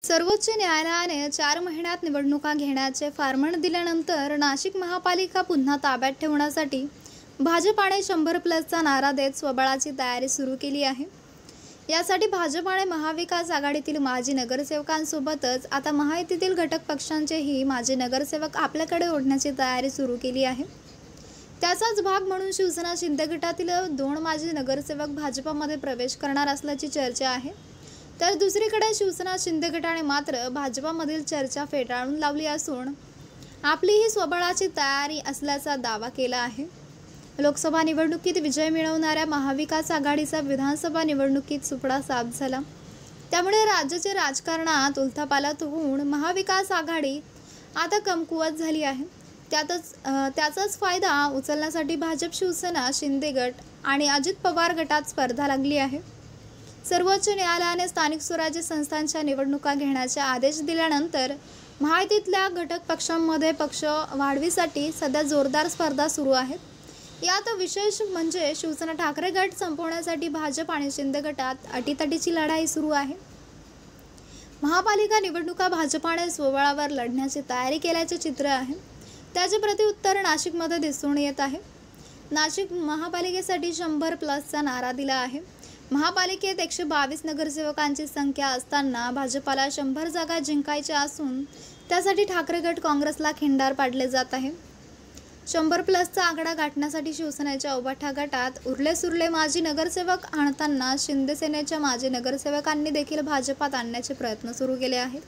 सर्वोच्च न्यायालयाने 4 महिन्यात निवडणुका घेण्याचे फर्मान दिल्यानंतर नाशिक महापालिका पुन्हा ताब्यात ठेवण्यासाठी भाजपाने 100+ नारा देत स्वबळाची तयारी सुरू केली आहे। यासाठी भाजपाने महाविकास आघाडीतील माजी नगरसेवकांसोबतच आता महायुतीतील घटक पक्षांचेही माजी नगरसेवक आपल्याकडे ओढण्याची तयारी सुरू केली आहे। त्याचाच भाग म्हणून शिवसेना शिंदे गटातील 2 माजी नगरसेवक भाजपामध्ये प्रवेश करणार असल्याची चर्चा आहे। तर दुसरीकडे शिवसेना शिंदे गटाने मात्र भाजपामधील चर्चा फेटाळून लावली असून आपली ही स्वबळाची तयारी असल्याचा दावा केला आहे। लोकसभा निवडणुकीत विजय मिळवणाऱ्या महाविकास आघाडीचा विधानसभा निवडणुकीत सुपडा साफ झाला। त्यामुळे राज्याच्या राजकारणात उलथापालथ होऊन महाविकास आघाडी आता कमकुवत झाली आहे। त्याचाच फायदा उचलण्यासाठी भाजप, शिवसेना शिंदे गट आणि अजित पवार गटात स्पर्धा लागली आहे। सर्वोच्च न्यायालयाने स्थानिक स्वराज्य संस्थांच्या निवडणुका घेण्याचे आदेश दिल्यानंतर महायुतीतल्या घटक पक्षांमध्ये पक्ष वाढवीसाठी सध्या जोरदार स्पर्धा सुरू आहे। यात विशेष म्हणजे शिवसेना ठाकरे गट संपवण्यासाठी भाजप आणि शिंदे गटात अटीतटीची लढाई सुरू आहे। महापालिका निवडणुका भाजपाने स्वबळावर लढण्याची तयारी केल्याचे चित्र आहे। त्याचे प्रत्युत्तर नाशिकमध्ये दिसून येत आहे। नाशिक महापालिकेसाठी 100+चा नारा दिला आहे। महापालिकेत 122 नगरसेवकांची संख्या असताना भाजपाला 100 जागा जिंकायच्या असून त्यासाठी ठाकरे गट काँग्रेसला खिंडार पाडले जात आहे। 100+चा आकडा गाठण्यासाठी शिवसेनेच्या उभाठा गटात उरले-सुरले माजी नगरसेवक आणताना शिंदे सेनेच्या माजी नगरसेवकांनी देखील भाजपात आणण्याचे प्रयत्न सुरू केले आहेत।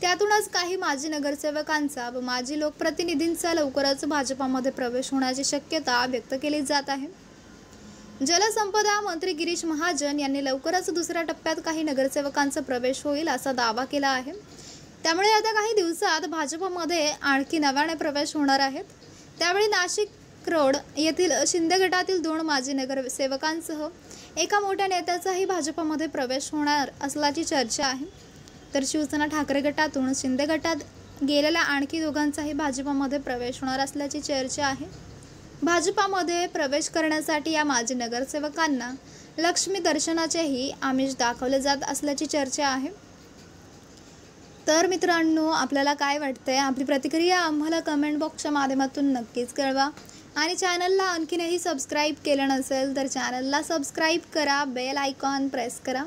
त्यातूनच काही माजी नगरसेवकांचा व माजी लोकप्रतिनिधींचा लवकरच भाजपामध्ये प्रवेश होण्याची शक्यता व्यक्त केली जात आहे। जलसंपदा मंत्री गिरीश महाजन यांनी लवकरच दुसऱ्या टप्प्यात काही नगरसेवकांचा प्रवेश होईल असा दावा केला आहे। त्यामुळे आता काही दिवसात भाजपमध्ये आणखी नव्याने प्रवेश होणार आहेत। त्यावेळी नाशिक रोड येथील शिंदे गटातील 2 माजी नगरसेवकांसह एका मोठ्या नेत्याचाही भाजपमध्ये प्रवेश होणार असल्याची चर्चा आहे। तर शिवसेना ठाकरे गटातून शिंदे गटात गेलेल्या आणखी दोघांचाही भाजपमध्ये प्रवेश होणार असल्याची चर्चा आहे। भाजपामध्ये प्रवेश करण्यासाठी या माजी नगरसेवकांना लक्ष्मी दर्शनाचेही आमिष दाखवले जात असल्याची चर्चा आहे। तर मित्रांनो, आपल्याला काय वाटतंय? आपली प्रतिक्रिया आम्हाला कमेंट बॉक्सच्या माध्यमातून नक्कीच कळवा आणि चॅनलला आणखीनही सबस्क्राईब केलं नसेल तर चॅनलला सबस्क्राईब करा, बेल आयकॉन प्रेस करा।